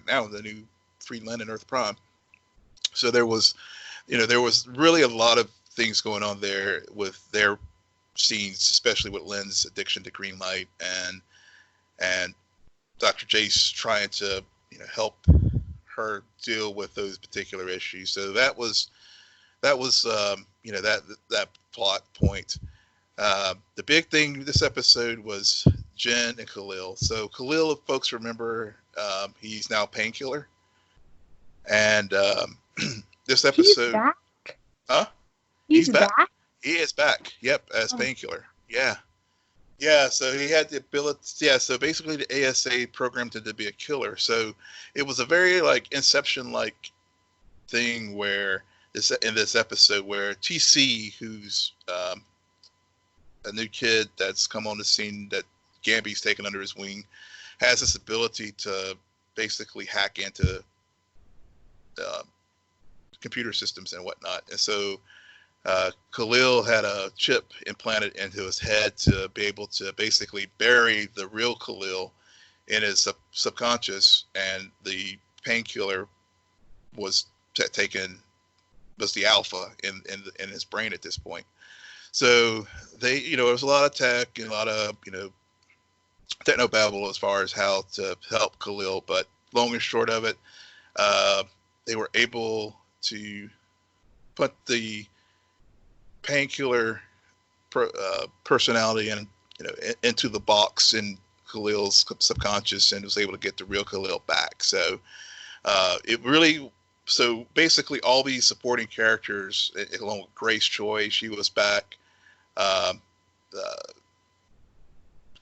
now the new Friedland and Earth Prime. So there was really a lot of things going on there with their scenes, especially with Lynn's addiction to green light and Dr. Jace trying to help her deal with those particular issues. So that was that plot point. The big thing this episode was Jen and Khalil. So Khalil, if folks remember, he's now Painkiller, and this episode, he's back. Huh? He's back. He is back. Yep, as Painkiller. Yeah. So he had the ability. Yeah. So basically, the ASA programmed him to be a killer. So it was a very Inception-like thing where in this episode where TC, who's a new kid that's come on the scene that Gamby's taken under his wing, has this ability to basically hack into computer systems and whatnot. And so Khalil had a chip implanted into his head to be able to basically bury the real Khalil in his subconscious, and the Painkiller was the alpha in his brain at this point. So they, there was a lot of tech and a lot of, technobabble as far as how to help Khalil, but long and short of it, they were able to put the Painkiller personality into the box in Khalil's subconscious, and was able to get the real Khalil back. So so basically all these supporting characters, along with Grace Choi, she was back,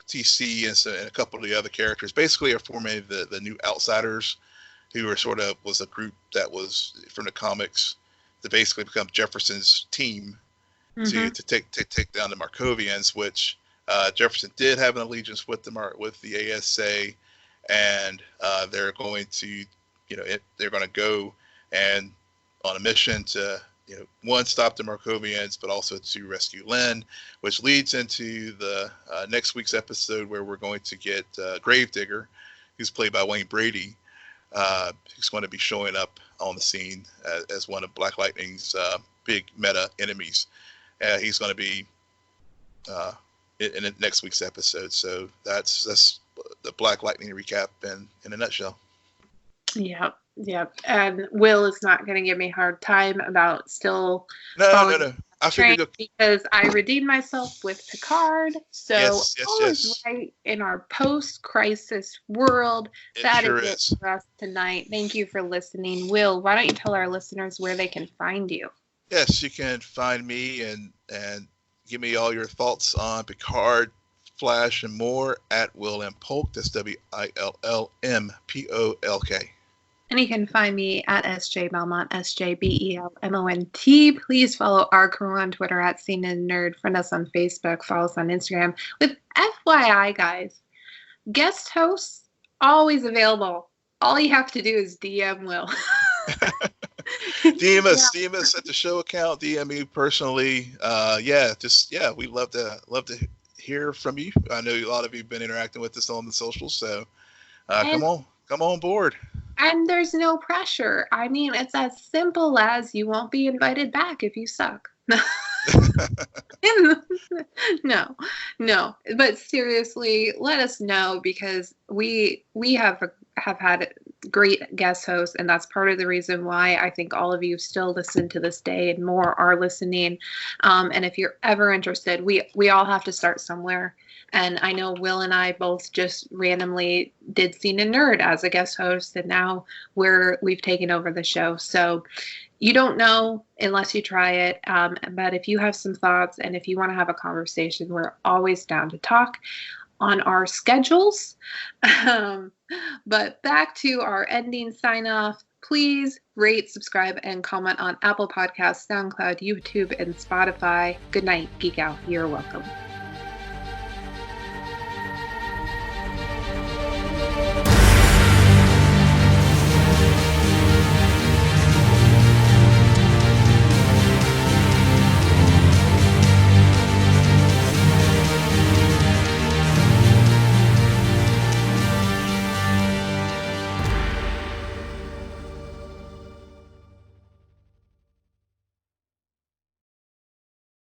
TC and a couple of the other characters basically are forming the new Outsiders, who were was a group that was from the comics to basically become Jefferson's team to take down the Markovians, which Jefferson did have an allegiance with the ASA, and they're going to they're going to go and on a mission to one, stop the Markovians, but also to rescue Lynn, which leads into the next week's episode where we're going to get Gravedigger, who's played by Wayne Brady, who's going to be showing up on the scene as one of Black Lightning's big meta enemies. He's going to be in next week's episode. So that's the Black Lightning recap in a nutshell. Yep. And Will is not going to give me a hard time about still No. I train figured. because I redeemed myself with Picard. So Yes, yes, all is yes. right in our post-crisis world. It That is sure it is. for us tonight. Thank you for listening. Will, why don't you tell our listeners where they can find you? Yes, you can find me and give me all your thoughts on Picard, Flash, and more at Will M. Polk. That's WILLMPOLK. And you can find me at SJ Belmont, SJBELMONT. Please follow our crew on Twitter at CNN Nerd. Friend us on Facebook. Follow us on Instagram. With FYI, guys, guest hosts always available. All you have to do is DM Will. DM us at the show account. DM me personally. We love to hear from you. I know a lot of you've been interacting with us on the socials, so come on board. And there's no pressure. I mean, it's as simple as you won't be invited back if you suck. No. But seriously, let us know, because we have had great guest hosts, and that's part of the reason why I think all of you still listen to this day, and more are listening. And if you're ever interested, we all have to start somewhere. And I know Will and I both just randomly did CNN Nerd as a guest host, and now we've taken over the show. So you don't know unless you try it. But if you have some thoughts and if you want to have a conversation, we're always down to talk on our schedules. But back to our ending sign off. Please rate, subscribe, and comment on Apple Podcasts, SoundCloud, YouTube, and Spotify. Good night, Geek Out. You're welcome.